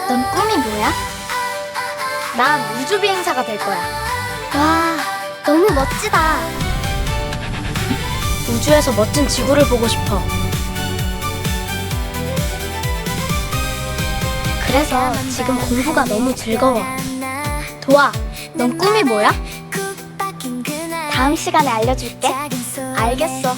넌 꿈이 뭐야? 난 우주비행사가 될 거야. 와, 너무 멋지다. 우주에서 멋진 지구를 보고 싶어. 그래서 지금 공부가 너무 즐거워. 도아, 넌 꿈이 뭐야? 다음 시간에 알려줄게. 알겠어.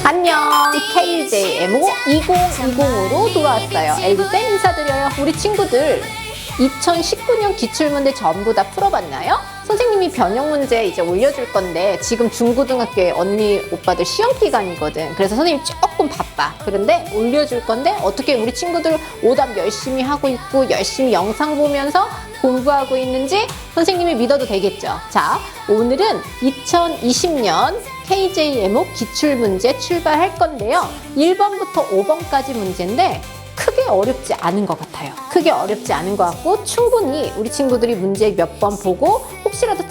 안녕, KJMO 2020으로 돌아왔어요. 엘비쌤 인사드려요. 우리 친구들 2019년 기출문제 전부 다 풀어봤나요? 선생님이 변형 문제 이제 올려줄 건데 지금 중고등학교에 언니 오빠들 시험 기간이거든. 그래서 선생님 조금 바빠. 그런데 올려줄 건데 어떻게 우리 친구들 오답 열심히 하고 있고 열심히 영상 보면서 공부하고 있는지 선생님이 믿어도 되겠죠. 자, 오늘은 2020년 KJMO 기출문제 출발할 건데요. 1번부터 5번까지 문제인데 크게 어렵지 않은 것 같아요. 크게 어렵지 않은 것 같고 충분히 우리 친구들이 문제 몇 번 보고 혹시라도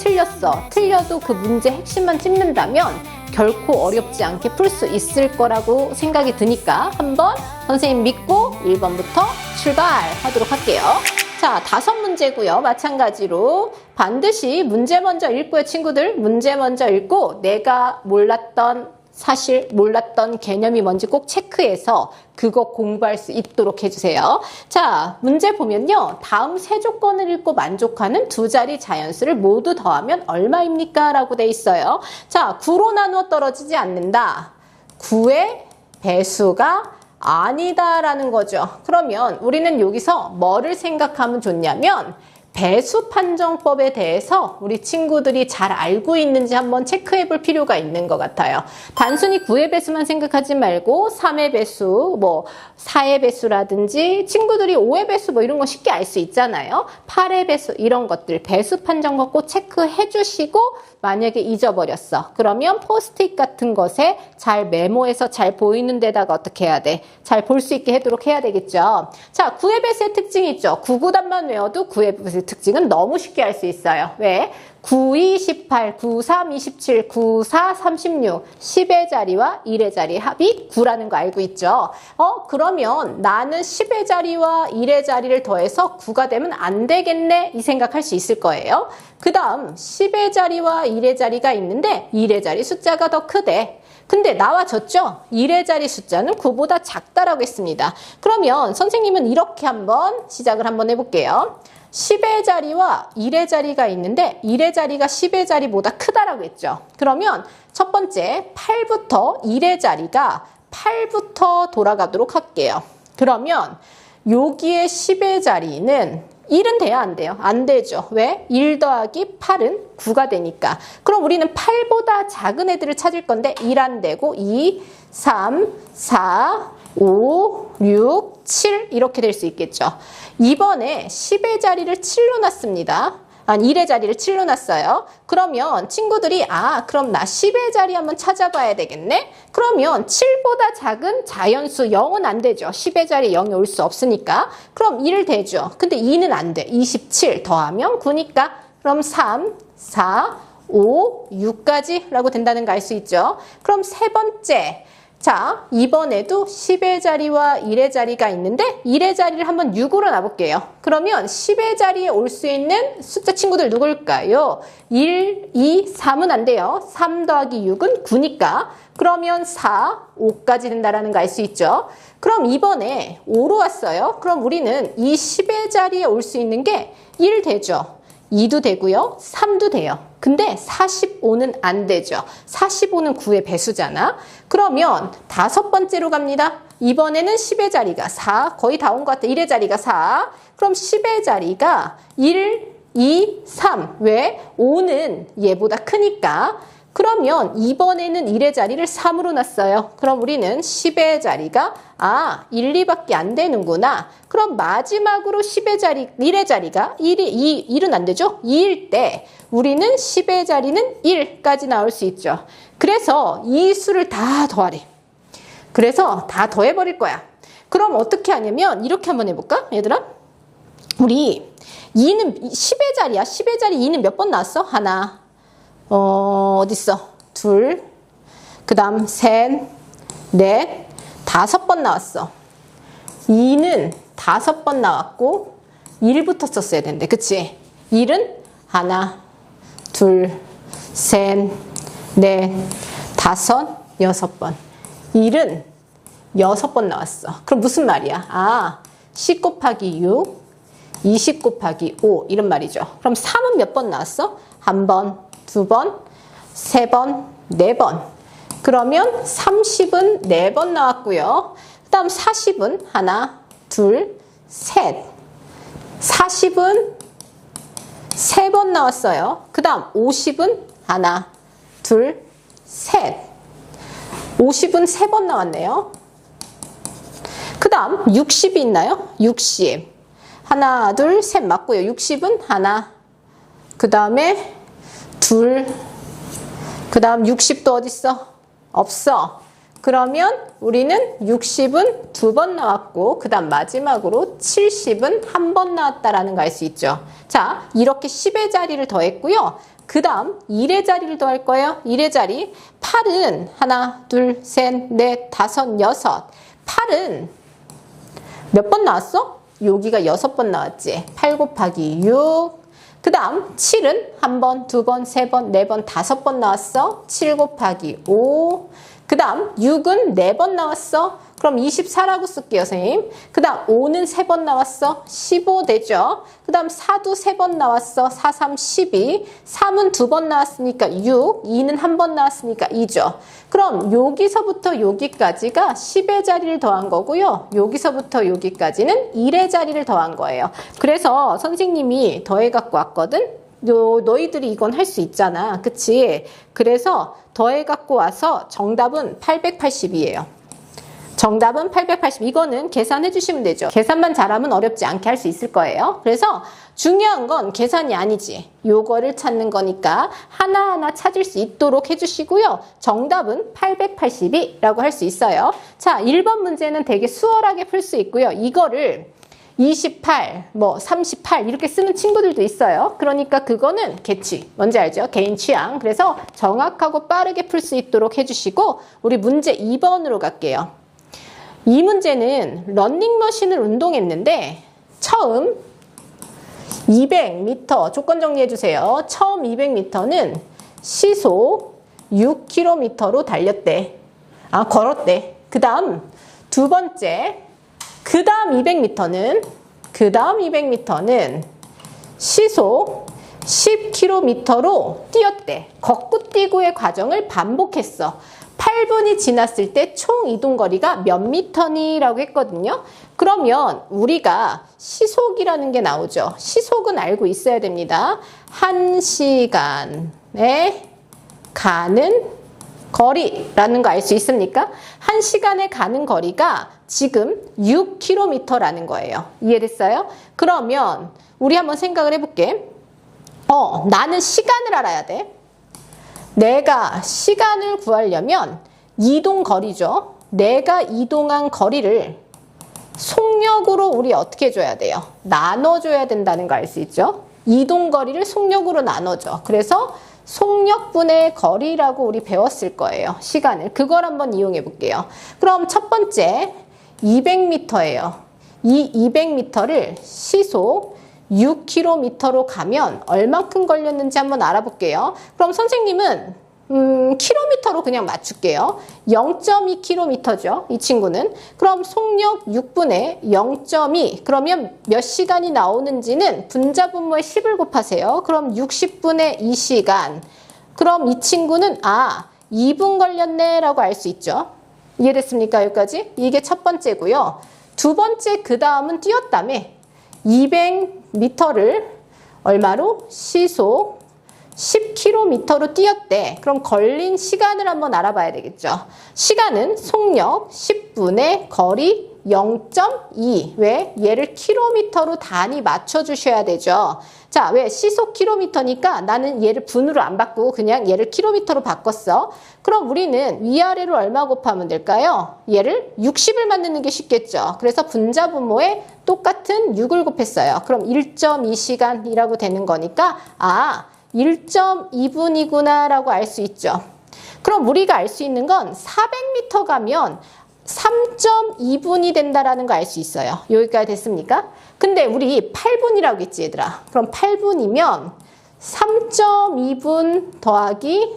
틀려도 그 문제 핵심만 찝는다면 결코 어렵지 않게 풀 수 있을 거라고 생각이 드니까 한번 선생님 믿고 1번부터 출발하도록 할게요. 자, 5문제고요. 마찬가지로 반드시 문제 먼저 읽고요, 친구들. 문제 먼저 읽고 내가 몰랐던 개념이 뭔지 꼭 체크해서 그거 공부할 수 있도록 해주세요. 자, 문제 보면요. 다음 세 조건을 읽고 만족하는 두 자리 자연수를 모두 더하면 얼마입니까? 라고 돼 있어요. 자, 9로 나누어 떨어지지 않는다. 9의 배수가 아니다라는 거죠. 그러면 우리는 여기서 뭐를 생각하면 좋냐면 배수 판정법에 대해서 우리 친구들이 잘 알고 있는지 한번 체크해 볼 필요가 있는 것 같아요. 단순히 9의 배수만 생각하지 말고 3의 배수, 4의 배수라든지 친구들이 5의 배수 이런 거 쉽게 알 수 있잖아요. 8의 배수 이런 것들 배수 판정법 꼭 체크해 주시고 만약에 잊어버렸어. 그러면 포스트잇 같은 것에 잘 메모해서 잘 보이는 데다가 어떻게 해야 돼? 잘 볼 수 있게 하도록 해야 되겠죠. 자, 9의 배수의 특징이 있죠. 9구단만 외워도 9의 배수의 특징은 너무 쉽게 알 수 있어요. 왜? 9, 2, 18, 9, 3, 27, 9, 4, 36, 10의 자리와 1의 자리 합이 9라는 거 알고 있죠? 그러면 나는 10의 자리와 1의 자리를 더해서 9가 되면 안 되겠네? 이 생각할 수 있을 거예요. 그 다음 10의 자리와 1의 자리가 있는데 1의 자리 숫자가 더 크대. 근데 나와졌죠? 1의 자리 숫자는 9보다 작다라고 했습니다. 그러면 선생님은 이렇게 시작을 한번 해볼게요. 10의 자리와 1의 자리가 있는데 1의 자리가 10의 자리보다 크다라고 했죠. 그러면 첫 번째 8부터 1의 자리가 8부터 돌아가도록 할게요. 그러면 여기에 10의 자리는 1은 돼야 안 돼요? 안 되죠. 왜? 1 더하기 8은 9가 되니까. 그럼 우리는 8보다 작은 애들을 찾을 건데 1 안 되고 2, 3, 4, 5, 6, 7 이렇게 될 수 있겠죠. 이번에 10의 자리를 7로 놨습니다. 1의 자리를 7로 놨어요. 그러면 친구들이 그럼 나 10의 자리 한번 찾아봐야 되겠네? 그러면 7보다 작은 자연수 0은 안 되죠. 10의 자리 0이 올 수 없으니까. 그럼 1 되죠. 근데 2는 안 돼. 27 더하면 9니까. 그럼 3, 4, 5, 6까지 라고 된다는 거 알 수 있죠. 그럼 세 번째. 자, 이번에도 10의 자리와 1의 자리가 있는데 1의 자리를 한번 6으로 놔볼게요. 그러면 10의 자리에 올 수 있는 숫자 친구들 누굴까요? 1, 2, 3은 안 돼요. 3 더하기 6은 9니까. 그러면 4, 5까지 된다는 거 알 수 있죠. 그럼 이번에 5로 왔어요. 그럼 우리는 이 10의 자리에 올 수 있는 게 1 되죠. 2도 되고요. 3도 돼요. 근데 45는 안 되죠. 45는 9의 배수잖아. 그러면 다섯 번째로 갑니다. 이번에는 10의 자리가 4. 거의 다 온 것 같아. 1의 자리가 4. 그럼 10의 자리가 1, 2, 3. 왜? 5는 얘보다 크니까. 그러면 이번에는 1의 자리를 3으로 놨어요. 그럼 우리는 10의 자리가 1, 2밖에 안 되는구나. 그럼 마지막으로 10의 자리, 1의 자리가 1은 안 되죠? 2일 때 우리는 10의 자리는 1까지 나올 수 있죠. 그래서 이 수를 다 더하래. 그래서 다 더해버릴 거야. 그럼 어떻게 하냐면 이렇게 한번 해볼까? 얘들아? 우리 2는 10의 자리야. 10의 자리 2는 몇 번 나왔어? 하나. 어딨어? 둘. 그 다음 셋, 넷, 5번 나왔어. 2는 5번 나왔고 1부터 썼어야 되는데, 그치? 1은 하나, 둘, 셋, 넷, 5, 6번. 1은 6번 나왔어. 그럼 무슨 말이야? 아, 10 곱하기 6, 20 곱하기 5 이런 말이죠. 그럼 3은 몇 번 나왔어? 1번, 2번, 3번, 4번. 그러면 30은 4번 나왔고요. 그 다음 40은 하나, 둘, 셋. 40은 3번 나왔어요. 그 다음 50은 하나, 둘, 셋. 50은 3번 나왔네요. 그 다음 60이 있나요? 60. 하나, 둘, 셋 맞고요. 60은 하나, 그 다음에 둘, 그 다음 60도 어딨어? 없어. 그러면 우리는 60은 2번 나왔고, 그 다음 마지막으로 70은 1번 나왔다라는 거 알 수 있죠. 자, 이렇게 10의 자리를 더했고요. 그 다음 1의 자리를 더할 거예요. 1의 자리. 8은 하나, 둘, 셋, 넷, 5, 6. 8은 몇 번 나왔어? 여기가 6번 나왔지. 8 곱하기 6. 그 다음 7은 1번, 2번, 3번, 4번, 5번 나왔어. 7 곱하기 5. 그 다음 6은 4번 나왔어. 그럼 24라고 쓸게요, 선생님. 그 다음 5는 3번 나왔어. 15 되죠. 그 다음 4도 3번 나왔어. 4, 3, 12. 3은 2번 나왔으니까 6. 2는 1번 나왔으니까 2죠. 그럼 여기서부터 여기까지가 10의 자리를 더한 거고요. 여기서부터 여기까지는 1의 자리를 더한 거예요. 그래서 선생님이 더해 갖고 왔거든. 너희들이 이건 할 수 있잖아. 그치? 그래서 더해 갖고 와서 정답은 880이에요. 정답은 880. 이거는 계산해 주시면 되죠. 계산만 잘하면 어렵지 않게 할 수 있을 거예요. 그래서 중요한 건 계산이 아니지. 요거를 찾는 거니까 하나하나 찾을 수 있도록 해주시고요. 정답은 880이라고 할 수 있어요. 자, 1번 문제는 되게 수월하게 풀 수 있고요. 이거를 28, 38 이렇게 쓰는 친구들도 있어요. 그러니까 그거는 개취. 뭔지 알죠? 개인 취향. 그래서 정확하고 빠르게 풀 수 있도록 해주시고 우리 문제 2번으로 갈게요. 이 문제는 러닝머신을 운동했는데 처음 200m 조건 정리해주세요. 처음 200m는 시속 6km로 달렸대. 걸었대. 그 다음 두 번째 그 다음 200m는 시속 10km로 뛰었대. 걷고 뛰고의 과정을 반복했어. 8분이 지났을 때 총 이동거리가 몇 미터니? 라고 했거든요. 그러면 우리가 시속이라는 게 나오죠. 시속은 알고 있어야 됩니다. 1시간에 가는 거리라는 거 알 수 있습니까? 1시간에 가는 거리가 지금 6km라는 거예요. 이해됐어요? 그러면 우리 한번 생각을 해볼게. 나는 시간을 알아야 돼. 내가 시간을 구하려면 이동 거리죠. 내가 이동한 거리를 속력으로 우리 어떻게 줘야 돼요? 나눠줘야 된다는 거 알 수 있죠? 이동 거리를 속력으로 나눠줘. 그래서 속력분의 거리라고 우리 배웠을 거예요. 시간을. 그걸 한번 이용해 볼게요. 그럼 첫 번째 200m예요. 이 200m를 시속 6km로 가면 얼만큼 걸렸는지 한번 알아볼게요. 그럼 선생님은 킬로미터로 그냥 맞출게요. 0.2km죠. 이 친구는. 그럼 속력 6분의 0.2 그러면 몇 시간이 나오는지는 분자분모에 10을 곱하세요. 그럼 60분의 2시간. 그럼 이 친구는 2분 걸렸네 라고 알 수 있죠. 이해됐습니까? 여기까지? 이게 첫 번째고요. 두 번째 그 다음은 뛰었다며. 200m를 얼마로? 시속 10km로 뛰었대. 그럼 걸린 시간을 한번 알아봐야 되겠죠. 시간은 속력 10분의 거리 0.2. 왜? 얘를 킬로미터로 단위 맞춰주셔야 되죠. 자, 왜? 시속 킬로미터니까 나는 얘를 분으로 안 바꾸고 그냥 얘를 킬로미터로 바꿨어. 그럼 우리는 위아래로 얼마 곱하면 될까요? 얘를 60을 만드는 게 쉽겠죠. 그래서 분자분모에 똑같은 6을 곱했어요. 그럼 1.2시간이라고 되는 거니까 1.2분이구나 라고 알 수 있죠. 그럼 우리가 알 수 있는 건 400m 가면 3.2분이 된다라는 거 알 수 있어요. 여기까지 됐습니까? 근데 우리 8분이라고 했지, 얘들아. 그럼 8분이면 3.2분 더하기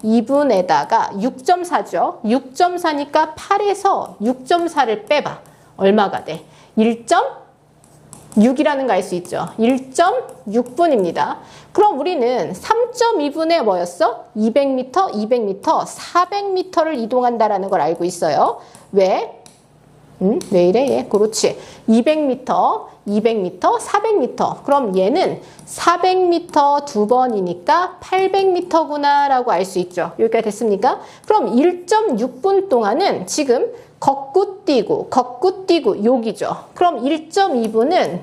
3.2분에다가 6.4죠. 6.4니까 8에서 6.4를 빼봐. 얼마가 돼? 1.6이라는 거 알 수 있죠. 1.6분입니다. 그럼 우리는 3.2분에 뭐였어? 200m, 200m, 400m를 이동한다라는 걸 알고 있어요. 왜? 왜 이래? 얘? 그렇지. 200m, 200m, 400m. 그럼 얘는 400m 두 번이니까 800m구나 라고 알 수 있죠. 여기까지 됐습니까? 그럼 1.6분 동안은 지금 걷고 뛰고 여기죠. 그럼 1.2분은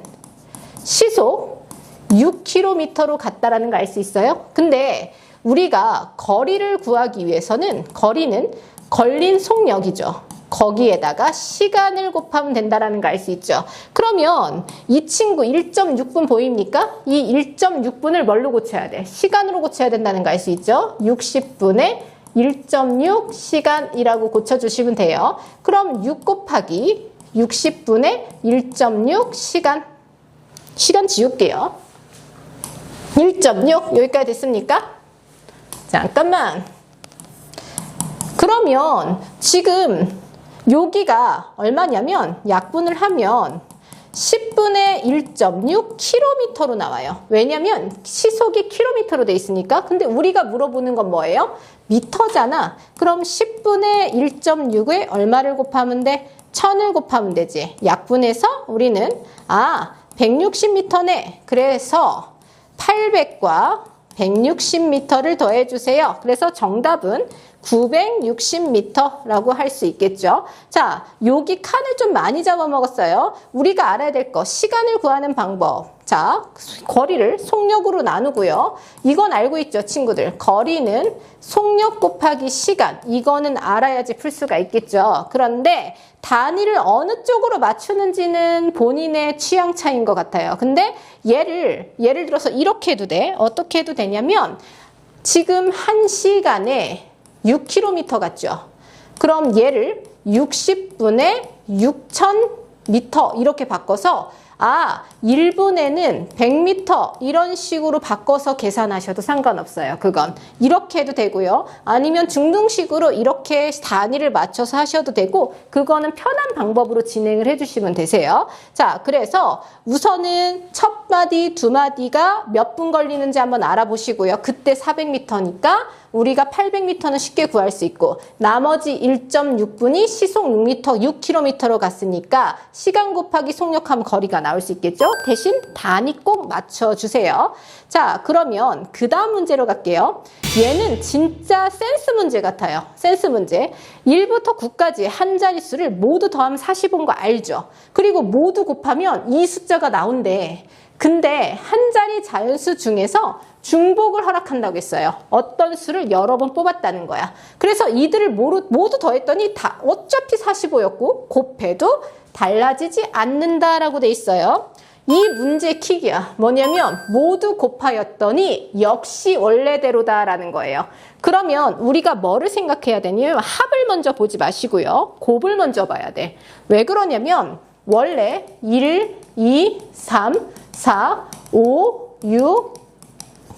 시속 6km로 갔다라는 거 알 수 있어요? 근데 우리가 거리를 구하기 위해서는 거리는 걸린 속력이죠. 거기에다가 시간을 곱하면 된다라는 거 알 수 있죠. 그러면 이 친구 1.6분 보입니까? 이 1.6분을 뭘로 고쳐야 돼? 시간으로 고쳐야 된다는 거 알 수 있죠. 60분에 1.6 시간이라고 고쳐주시면 돼요. 그럼 6 곱하기 60분에 1.6 시간. 시간 지울게요. 1.6 여기까지 됐습니까? 잠깐만. 그러면 지금 여기가 얼마냐면 약분을 하면 10분의 1.6km로 나와요. 왜냐면 시속이 km로 돼 있으니까. 근데 우리가 물어보는 건 뭐예요? 미터잖아. 그럼 10분의 1.6에 얼마를 곱하면 돼? 1000을 곱하면 되지. 약분해서 우리는 160m네. 그래서 800과 160m를 더해주세요. 그래서 정답은 960m라고 할 수 있겠죠. 자, 여기 칸을 좀 많이 잡아먹었어요. 우리가 알아야 될 거, 시간을 구하는 방법. 자, 거리를 속력으로 나누고요. 이건 알고 있죠, 친구들. 거리는 속력 곱하기 시간. 이거는 알아야지 풀 수가 있겠죠. 그런데 단위를 어느 쪽으로 맞추는지는 본인의 취향 차이인 것 같아요. 근데 예를 들어서 이렇게 해도 돼. 어떻게 해도 되냐면 지금 1시간에 6km 같죠? 그럼 얘를 60분에 6000m 이렇게 바꿔서 1분에는 100m 이런 식으로 바꿔서 계산하셔도 상관없어요. 그건 이렇게 해도 되고요. 아니면 중등식으로 이렇게 단위를 맞춰서 하셔도 되고 그거는 편한 방법으로 진행을 해주시면 되세요. 자, 그래서 우선은 첫 마디, 두 마디가 몇 분 걸리는지 한번 알아보시고요. 그때 400m니까 우리가 800m는 쉽게 구할 수 있고 나머지 1.6분이 시속 6km로 갔으니까 시간 곱하기 속력하면 거리가 나올 수 있겠죠? 대신 단위 꼭 맞춰주세요. 자, 그러면 그 다음 문제로 갈게요. 얘는 진짜 센스 문제 같아요. 센스 문제. 1부터 9까지 한 자릿수를 모두 더하면 40인 거 알죠? 그리고 모두 곱하면 이 숫자가 나온대. 근데 한 자리 자연수 중에서 중복을 허락한다고 했어요. 어떤 수를 여러 번 뽑았다는 거야. 그래서 이들을 모두 더했더니 다 어차피 45였고 곱해도 달라지지 않는다라고 돼 있어요. 이 문제의 킥이야. 뭐냐면 모두 곱하였더니 역시 원래대로다라는 거예요. 그러면 우리가 뭐를 생각해야 되냐면 합을 먼저 보지 마시고요. 곱을 먼저 봐야 돼. 왜 그러냐면 원래 1, 2, 3, 4, 5, 6,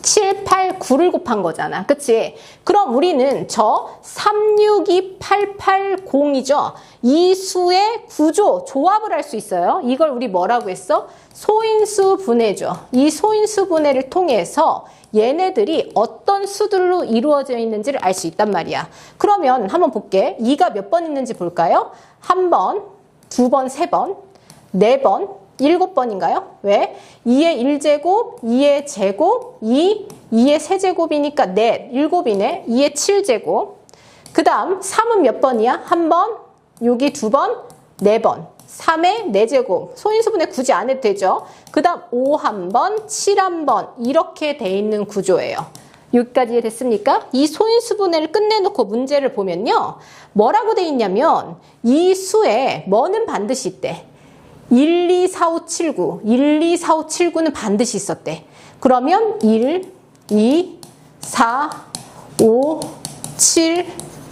7, 8, 9를 곱한 거잖아. 그치? 그럼 우리는 저 362880이죠. 이 수의 구조, 조합을 할 수 있어요. 이걸 우리 뭐라고 했어? 소인수 분해죠. 이 소인수 분해를 통해서 얘네들이 어떤 수들로 이루어져 있는지를 알 수 있단 말이야. 그러면 한번 볼게. 2가 몇 번 있는지 볼까요? 1번, 2번, 3번, 4번, 7번인가요? 왜? 2의 1제곱, 2의 제곱, 2의 세제곱이니까 4, 7이네. 2의 7제곱. 그 다음 3은 몇 번이야? 1번, 여기 2번, 4번. 3의 4제곱. 소인수분해 굳이 안 해도 되죠? 그 다음 5 1번, 7 1번. 이렇게 돼 있는 구조예요. 여기까지 됐습니까? 이 소인수분해를 끝내놓고 문제를 보면요. 뭐라고 돼 있냐면 이 수에 뭐는 반드시 있대. 1, 2, 4, 5, 7, 9. 1, 2, 4, 5, 7, 9는 반드시 있었대. 그러면 1, 2, 4, 5, 7,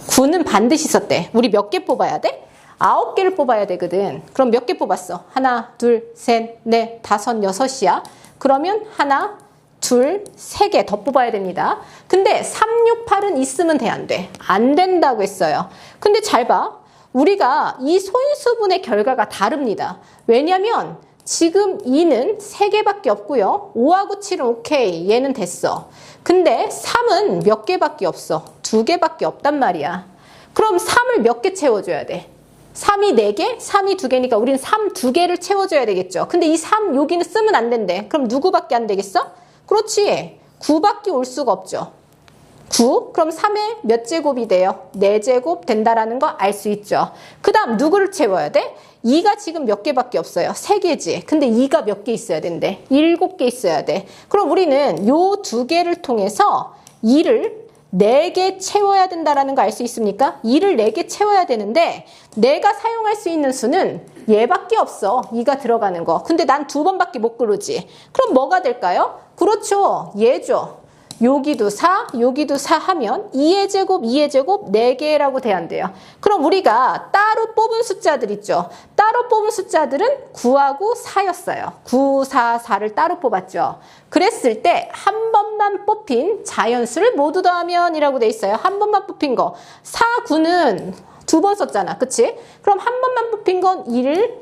9는 반드시 썼대. 우리 몇 개 뽑아야 돼? 9개를 뽑아야 되거든. 그럼 몇 개 뽑았어? 하나, 둘, 셋, 넷, 다섯, 여섯이야. 그러면 하나, 둘, 세 개 더 뽑아야 됩니다. 근데 3, 6, 8은 있으면 돼, 안 돼? 안 된다고 했어요. 근데 잘 봐. 우리가 이 소인수분의 결과가 다릅니다. 왜냐면 지금 2는 3개밖에 없고요. 5하고 7은 오케이. 얘는 됐어. 근데 3은 몇 개밖에 없어? 2개밖에 없단 말이야. 그럼 3을 몇 개 채워줘야 돼? 3이 4개? 3이 2개니까 우리는 3 2개를 채워줘야 되겠죠. 근데 이 3 여기는 쓰면 안 된대. 그럼 누구밖에 안 되겠어? 그렇지. 9밖에 올 수가 없죠. 9? 그럼 3의 몇 제곱이 돼요? 4제곱 된다라는 거 알 수 있죠. 그 다음 누구를 채워야 돼? 2가 지금 몇 개밖에 없어요? 3개지. 근데 2가 몇 개 있어야 된대? 7개 있어야 돼. 그럼 우리는 요 2개를 통해서 2를 4개 채워야 된다라는 거 알 수 있습니까? 2를 4개 채워야 되는데 내가 사용할 수 있는 수는 얘밖에 없어. 2가 들어가는 거. 근데 난 2번밖에 못 고르지. 그럼 뭐가 될까요? 그렇죠. 얘죠. 여기도 4, 여기도 4 하면 2의 제곱, 2의 제곱 4개라고 돼야 그럼 우리가 따로 뽑은 숫자들 있죠. 따로 뽑은 숫자들은 9하고 4였어요. 9, 4, 4를 따로 뽑았죠. 그랬을 때 한 번만 뽑힌 자연수를 모두 더하면 이라고 돼 있어요. 한 번만 뽑힌 거. 4, 9는 2번 썼잖아. 그치? 그럼 한 번만 뽑힌 건 1,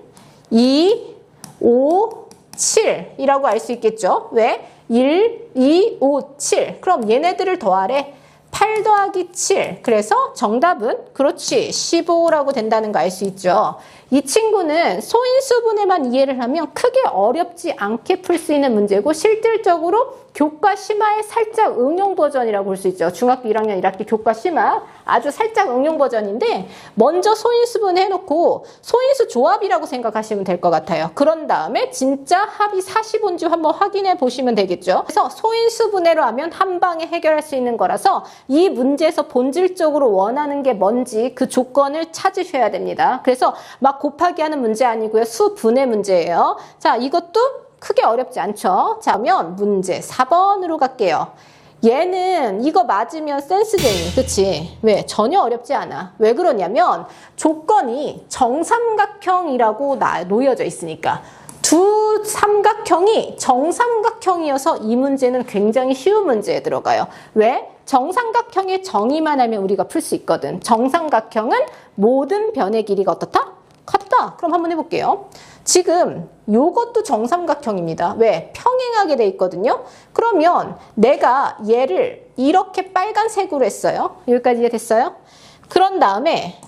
2, 5, 7이라고 알 수 있겠죠. 왜? 1, 2, 5, 7. 그럼 얘네들을 더하래. 8 더하기 7. 그래서 정답은 그렇지 15라고 된다는 거 알 수 있죠. 이 친구는 소인수분해만 이해를 하면 크게 어렵지 않게 풀 수 있는 문제고 실질적으로 교과 심화의 살짝 응용 버전이라고 볼 수 있죠. 중학교 1학년 1학기 교과 심화 아주 살짝 응용 버전인데 먼저 소인수분해 해놓고 소인수 조합이라고 생각하시면 될 것 같아요. 그런 다음에 진짜 합이 40인지 한번 확인해 보시면 되겠죠. 그래서 소인수분해로 하면 한 방에 해결할 수 있는 거라서 이 문제에서 본질적으로 원하는 게 뭔지 그 조건을 찾으셔야 됩니다. 그래서 막 곱하기 하는 문제 아니고요. 수분해 문제예요. 자, 이것도 크게 어렵지 않죠? 자, 그러면 문제 4번으로 갈게요. 얘는 이거 맞으면 센스쟁이, 그치? 왜? 전혀 어렵지 않아. 왜 그러냐면 조건이 정삼각형이라고 놓여져 있으니까. 두 삼각형이 정삼각형이어서 이 문제는 굉장히 쉬운 문제에 들어가요. 왜? 정삼각형의 정의만 알면 우리가 풀 수 있거든. 정삼각형은 모든 변의 길이가 어떻다? 같다. 그럼 한번 해볼게요. 지금 요것도 정삼각형입니다. 왜? 평행하게 돼 있거든요. 그러면 내가 얘를 이렇게 빨간색으로 했어요. 여기까지 이해됐어요? 그런 다음에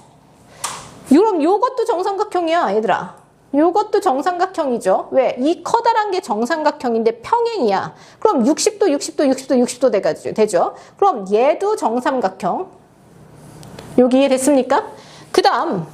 그럼 요것도 정삼각형이야, 얘들아. 요것도 정삼각형이죠. 왜? 이 커다란 게 정삼각형인데 평행이야. 그럼 60도, 60도, 60도, 60도 되죠. 그럼 얘도 정삼각형. 여기 이해됐습니까? 그 다음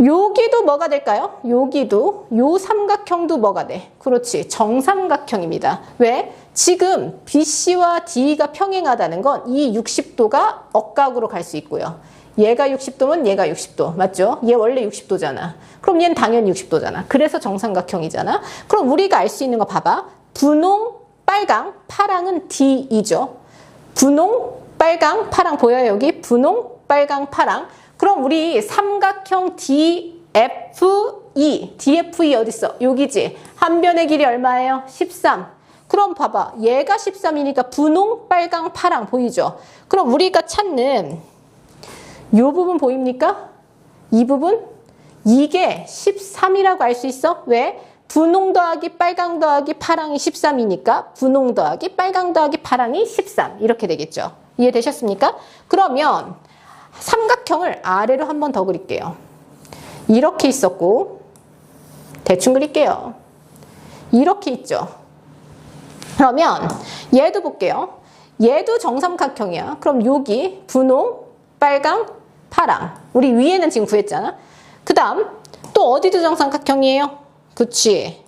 여기도 뭐가 될까요? 여기도 요 삼각형도 뭐가 돼? 그렇지. 정삼각형입니다. 왜? 지금 BC와 DE가 평행하다는 건 이 60도가 억각으로 갈 수 있고요. 얘가 60도면 얘가 60도. 맞죠? 얘 원래 60도잖아. 그럼 얘는 당연히 60도잖아. 그래서 정삼각형이잖아. 그럼 우리가 알 수 있는 거 봐봐. 분홍, 빨강, 파랑은 D이죠. 분홍, 빨강, 파랑 보여요? 여기 분홍, 빨강, 파랑. 그럼 우리 삼각형 DFE, DFE 어딨어? 여기지. 한 변의 길이 얼마예요? 13. 그럼 봐봐. 얘가 13이니까 분홍, 빨강, 파랑 보이죠? 그럼 우리가 찾는 이 부분 보입니까? 이 부분? 이게 13이라고 알 수 있어? 왜? 분홍 더하기 빨강 더하기 파랑이 13이니까 분홍 더하기 빨강 더하기 파랑이 13 이렇게 되겠죠. 이해되셨습니까? 그러면 삼각형을 아래로 한 번 더 그릴게요. 이렇게 있었고 대충 그릴게요. 이렇게 있죠. 그러면 얘도 볼게요. 얘도 정삼각형이야. 그럼 여기 분홍, 빨강, 파랑. 우리 위에는 지금 구했잖아. 그 다음 또 어디도 정삼각형이에요? 그치.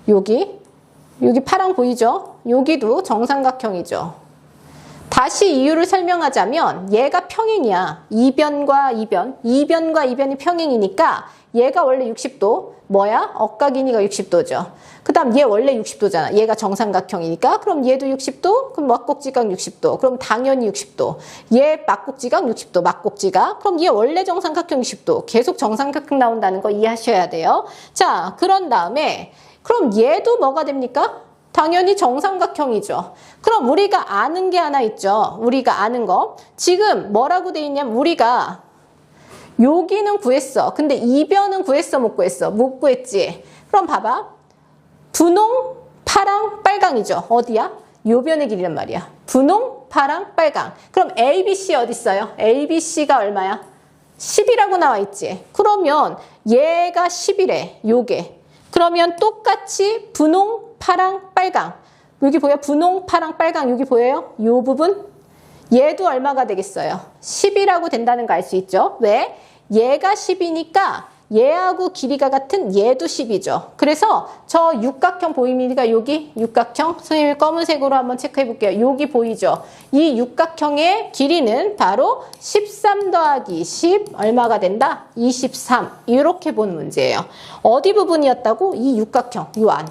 여기 파랑 보이죠? 여기도 정삼각형이죠. 다시 이유를 설명하자면 얘가 평행이야. 이변과 이변이 평행이니까 얘가 원래 60도. 뭐야? 억각이니까 60도죠. 그 다음 얘 원래 60도잖아. 얘가 정삼각형이니까. 그럼 얘도 60도? 그럼 막곡지각 60도. 그럼 당연히 60도. 얘 막곡지각 60도. 막곡지각. 그럼 얘 원래 정삼각형 60도. 계속 정삼각형 나온다는 거 이해하셔야 돼요. 자, 그런 다음에 그럼 얘도 뭐가 됩니까? 당연히 정삼각형이죠. 그럼 우리가 아는 게 하나 있죠. 우리가 아는 거. 지금 뭐라고 돼 있냐면 우리가 여기는 구했어. 근데 이변은 구했어, 못 구했어? 못 구했지. 그럼 봐봐. 분홍, 파랑, 빨강이죠. 어디야? 요 변의 길이란 말이야. 분홍, 파랑, 빨강. 그럼 ABC 어디 있어요? ABC가 얼마야? 10이라고 나와 있지. 그러면 얘가 10이래. 요게. 그러면 똑같이 분홍, 파랑, 빨강. 여기 보여? 분홍, 파랑, 빨강. 여기 보여요? 요 부분? 얘도 얼마가 되겠어요? 10이라고 된다는 거 알 수 있죠? 왜? 얘가 10이니까 얘하고 길이가 같은 얘도 10이죠. 그래서 저 육각형 보입니까? 여기 육각형. 선생님이 검은색으로 한번 체크해 볼게요. 여기 보이죠? 이 육각형의 길이는 바로 13 더하기 10 얼마가 된다? 23. 이렇게 본 문제예요. 어디 부분이었다고? 이 육각형, 요 안.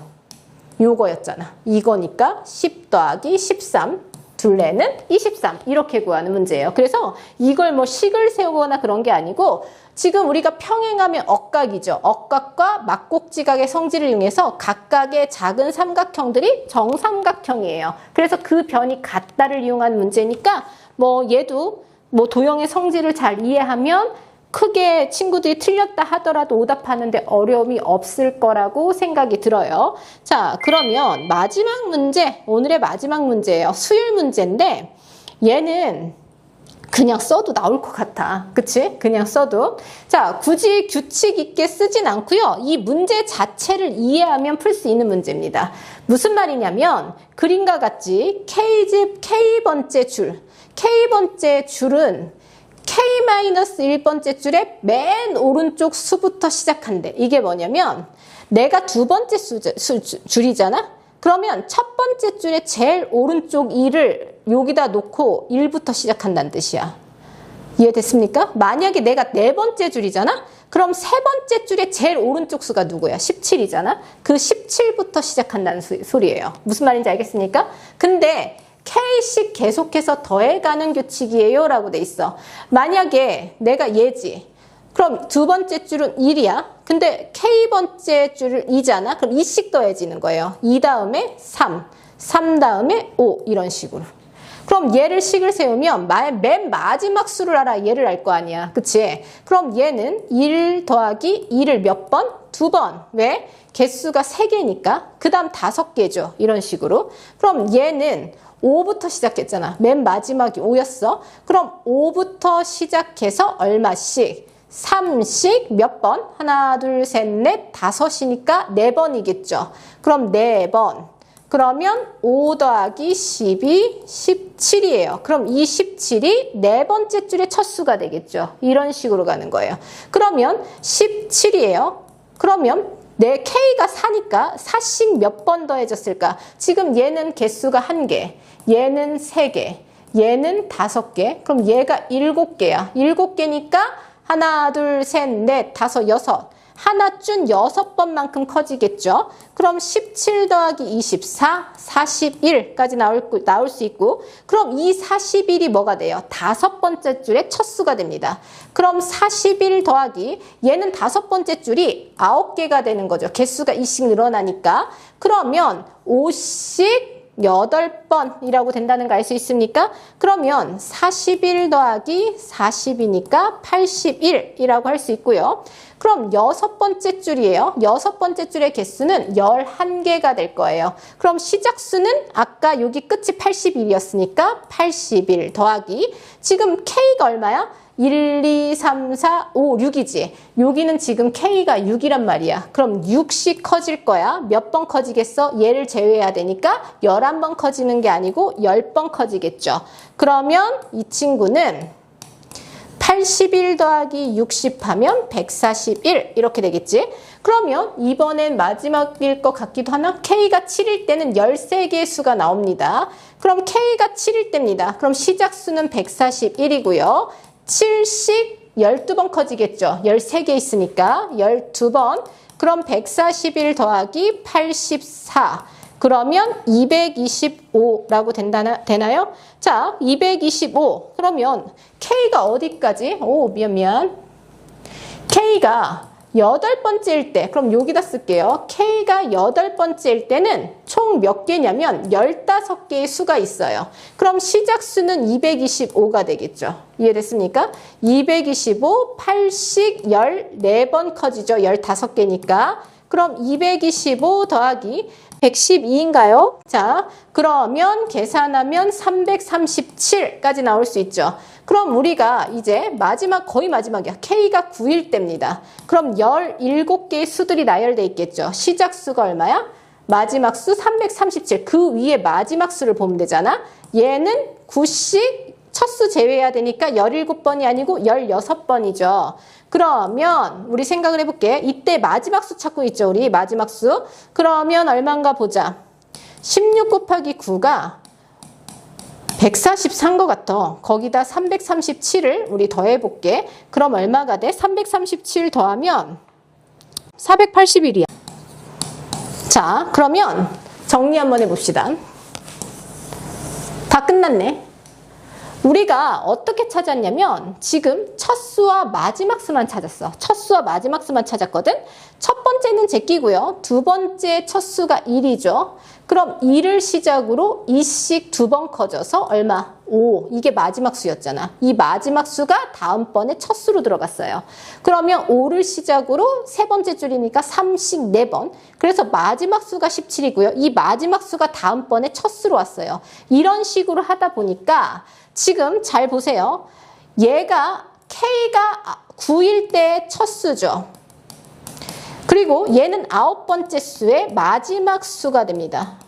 요거였잖아. 이거니까 10 더하기 13. 둘레는 23 이렇게 구하는 문제예요. 그래서 이걸 뭐 식을 세우거나 그런 게 아니고 지금 우리가 평행하면 억각이죠. 억각과 막곡지각의 성질을 이용해서 각각의 작은 삼각형들이 정삼각형이에요. 그래서 그 변이 같다를 이용한 문제니까 뭐 얘도 뭐 도형의 성질을 잘 이해하면 크게 친구들이 틀렸다 하더라도 오답하는데 어려움이 없을 거라고 생각이 들어요. 자, 그러면 마지막 문제, 오늘의 마지막 문제예요. 수열 문제인데 얘는 그냥 써도 나올 것 같아. 그치? 그냥 써도. 자, 굳이 규칙 있게 쓰진 않고요. 이 문제 자체를 이해하면 풀 수 있는 문제입니다. 무슨 말이냐면 그림과 같이 K번째 줄, K번째 줄은 K-1번째 줄의 맨 오른쪽 수부터 시작한대. 이게 뭐냐면 내가 두 번째 줄이잖아? 그러면 첫 번째 줄의 제일 오른쪽 2를 여기다 놓고 1부터 시작한다는 뜻이야. 이해됐습니까? 만약에 내가 네 번째 줄이잖아? 그럼 세 번째 줄의 제일 오른쪽 수가 누구야? 17이잖아? 그 17부터 시작한다는 소리예요. 무슨 말인지 알겠습니까? 근데 K씩 계속해서 더해가는 규칙이에요 라고 돼 있어. 만약에 내가 얘지. 그럼 두 번째 줄은 1이야. 근데 K번째 줄을 2잖아. 그럼 2씩 더해지는 거예요. 2 다음에 3, 3 다음에 5 이런 식으로. 그럼 얘를 식을 세우면 맨 마지막 수를 알아. 얘를 알 거 아니야. 그치? 그럼 얘는 1 더하기 2를 몇 번? 2번. 왜? 개수가 3개니까. 그 다음 5개죠. 이런 식으로. 그럼 얘는 5부터 시작했잖아. 맨 마지막이 5였어. 그럼 5부터 시작해서 얼마씩? 3씩 몇 번? 하나, 둘, 셋, 넷, 5이니까 4번이겠죠. 그럼 4번. 그러면 5 더하기 10이 17이에요. 그럼 이 17이 네 번째 줄의 첫 수가 되겠죠. 이런 식으로 가는 거예요. 그러면 17이에요. 그러면 내 K가 4니까 4씩 몇 번 더해졌을까? 지금 얘는 개수가 1개, 얘는 3개, 얘는 5개, 그럼 얘가 7개야. 7개니까 하나, 둘, 셋, 넷, 5, 6. 하나 준 6번만큼 커지겠죠. 그럼 17 더하기 24, 41까지 나올 수 있고, 그럼 이 41이 뭐가 돼요? 5번째 줄의 첫 수가 됩니다. 그럼 41 더하기 얘는 5번째 줄이 9개가 되는 거죠. 개수가 2씩 늘어나니까. 그러면 5씩 8번이라고 된다는 거 알 수 있습니까? 그러면 41 더하기 40이니까 81이라고 할 수 있고요. 그럼 6번째 줄이에요. 6번째 줄의 개수는 11개가 될 거예요. 그럼 시작수는 아까 여기 끝이 81이었으니까 81 더하기 지금 K가 얼마야? 1, 2, 3, 4, 5, 6이지. 여기는 지금 K가 6이란 말이야. 그럼 6씩 커질 거야. 몇 번 커지겠어? 얘를 제외해야 되니까 11번 커지는 게 아니고 10번 커지겠죠. 그러면 이 친구는 81 더하기 60 하면 141 이렇게 되겠지. 그러면 이번엔 마지막일 것 같기도 하나? K가 7일 때는 13개의 수가 나옵니다. 그럼 K가 7일 때입니다. 그럼 시작수는 141이고요. 7씩 12번 커지겠죠. 13개 있으니까 12번. 그럼 141 더하기 84. 그러면 225라고 되나요? 자, 225. 그러면 K가 어디까지? 미안. K가 8번째일 때, 그럼 여기다 쓸게요. K가 8번째일 때는 총 몇 개냐면 15개의 수가 있어요. 그럼 시작수는 225가 되겠죠. 이해됐습니까? 225, 8씩 14번 커지죠. 15개니까. 그럼 225 더하기 112인가요? 자, 그러면 계산하면 337까지 나올 수 있죠. 그럼 우리가 이제 거의 마지막이야. K가 9일 때입니다. 그럼 17개의 수들이 나열돼 있겠죠. 시작 수가 얼마야? 마지막 수 337. 그 위에 마지막 수를 보면 되잖아. 얘는 9씩 첫 수 제외해야 되니까 17번이 아니고 16번이죠. 그러면 우리 생각을 해볼게. 이때 마지막 수 찾고 있죠. 우리 마지막 수. 그러면 얼마인가 보자. 16 곱하기 9가 144인 것 같아. 거기다 337을 우리 더해볼게. 그럼 얼마가 돼? 337 더하면 481이야. 자, 그러면 정리 한번 해봅시다. 다 끝났네. 우리가 어떻게 찾았냐면 지금 첫 수와 마지막 수만 찾았어. 첫 수와 마지막 수만 찾았거든. 첫 번째는 제끼고요. 두 번째 첫 수가 1이죠. 그럼 1을 시작으로 2씩 2번 커져서 얼마? 5. 이게 마지막 수였잖아. 이 마지막 수가 다음번에 첫 수로 들어갔어요. 그러면 5를 시작으로 세 번째 줄이니까 3씩 4번. 그래서 마지막 수가 17이고요. 이 마지막 수가 다음번에 첫 수로 왔어요. 이런 식으로 하다 보니까 지금 잘 보세요. 얘가 K가 9일 때 첫 수죠. 그리고 얘는 9번째 수의 마지막 수가 됩니다.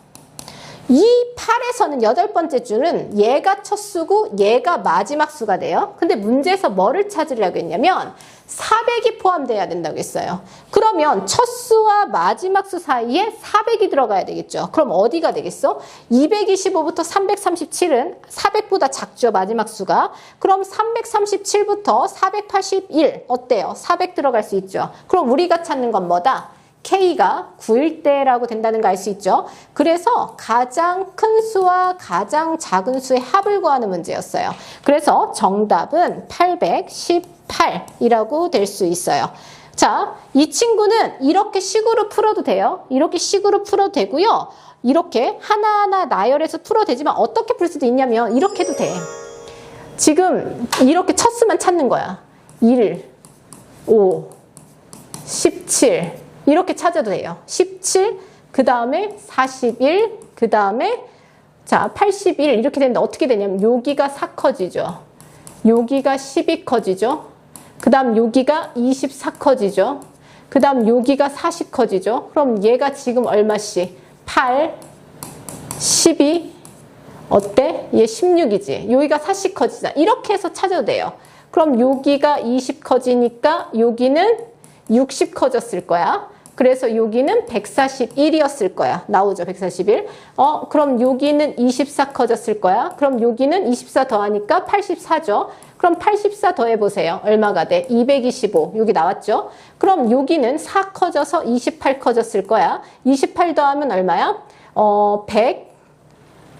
이 8에서는 8번째 줄은 얘가 첫 수고 얘가 마지막 수가 돼요. 근데 문제에서 뭐를 찾으려고 했냐면 400이 포함돼야 된다고 했어요. 그러면 첫 수와 마지막 수 사이에 400이 들어가야 되겠죠. 그럼 어디가 되겠어? 225부터 337은 400보다 작죠. 마지막 수가. 그럼 337부터 481 어때요? 400 들어갈 수 있죠. 그럼 우리가 찾는 건 뭐다? K가 9일 때라고 된다는 거 알 수 있죠. 그래서 가장 큰 수와 가장 작은 수의 합을 구하는 문제였어요. 그래서 정답은 818이라고 될 수 있어요. 자, 이 친구는 이렇게 식으로 풀어도 돼요. 이렇게 식으로 풀어도 되고요. 이렇게 하나하나 나열해서 풀어도 되지만 어떻게 풀 수도 있냐면 이렇게 해도 돼. 지금 이렇게 첫 수만 찾는 거야. 1, 5, 17 이렇게 찾아도 돼요. 17, 그 다음에 41, 그 다음에 자 81 이렇게 되는데 어떻게 되냐면 여기가 4 커지죠. 여기가 12 커지죠. 그 다음 여기가 24 커지죠. 그 다음 여기가 40 커지죠. 그럼 얘가 지금 얼마씩? 8, 12 어때? 얘 16이지. 여기가 40 커지잖아. 이렇게 해서 찾아도 돼요. 그럼 여기가 20 커지니까 여기는 60 커졌을 거야. 그래서 여기는 141이었을 거야. 나오죠, 141. 그럼 여기는 24 커졌을 거야. 그럼 여기는 24 더하니까 84죠. 그럼 84 더해보세요. 얼마가 돼? 225. 여기 나왔죠? 그럼 여기는 4 커져서 28 커졌을 거야. 28 더하면 얼마야?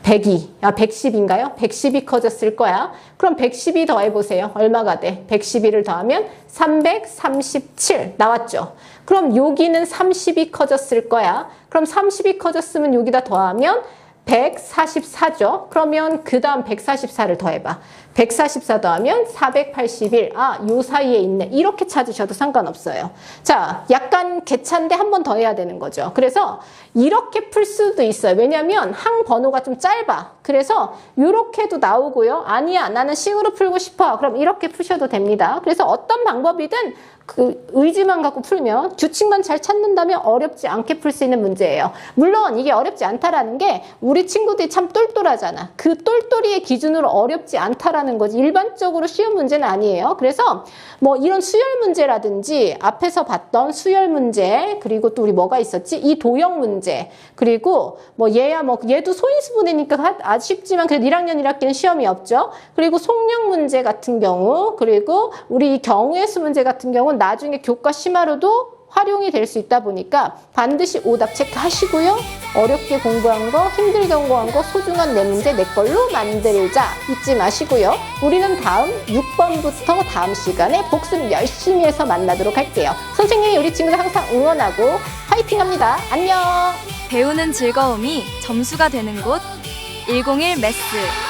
102. 110인가요? 110이 커졌을 거야. 그럼 112 더해보세요. 얼마가 돼? 112를 더하면 337 나왔죠? 그럼 여기는 30이 커졌을 거야. 그럼 30이 커졌으면 여기다 더하면 144죠? 그러면 그 다음 144를 더해봐. 144 더하면 481. 요 사이에 있네. 이렇게 찾으셔도 상관없어요. 자, 약간 개차인데 한 번 더 해야 되는 거죠. 그래서 이렇게 풀 수도 있어요. 왜냐면 항 번호가 좀 짧아. 그래서 이렇게도 나오고요. 아니야, 나는 식으로 풀고 싶어. 그럼 이렇게 푸셔도 됩니다. 그래서 어떤 방법이든 그 의지만 갖고 풀면 규칙만 잘 찾는다면 어렵지 않게 풀 수 있는 문제예요. 물론 이게 어렵지 않다라는 게 우리 우리 친구들이 참 똘똘하잖아. 그 똘똘이의 기준으로 어렵지 않다라는 거지. 일반적으로 쉬운 문제는 아니에요. 그래서 뭐 이런 수열 문제라든지 앞에서 봤던 수열 문제, 그리고 또 우리 뭐가 있었지? 이 도형 문제, 그리고 뭐 얘도 소인수분해니까 아쉽지만 그래도 1학년 1학기는 시험이 없죠. 그리고 속력 문제 같은 경우, 그리고 우리 이 경우의 수 문제 같은 경우는 나중에 교과 심화로도 활용이 될 수 있다 보니까 반드시 오답 체크하시고요. 어렵게 공부한 거, 힘들게 공부한 거, 소중한 내 문제 내 걸로 만들자 잊지 마시고요. 우리는 다음 6번부터 다음 시간에 복습 열심히 해서 만나도록 할게요. 선생님이 우리 친구들 항상 응원하고 화이팅합니다. 안녕. 배우는 즐거움이 점수가 되는 곳 101 매스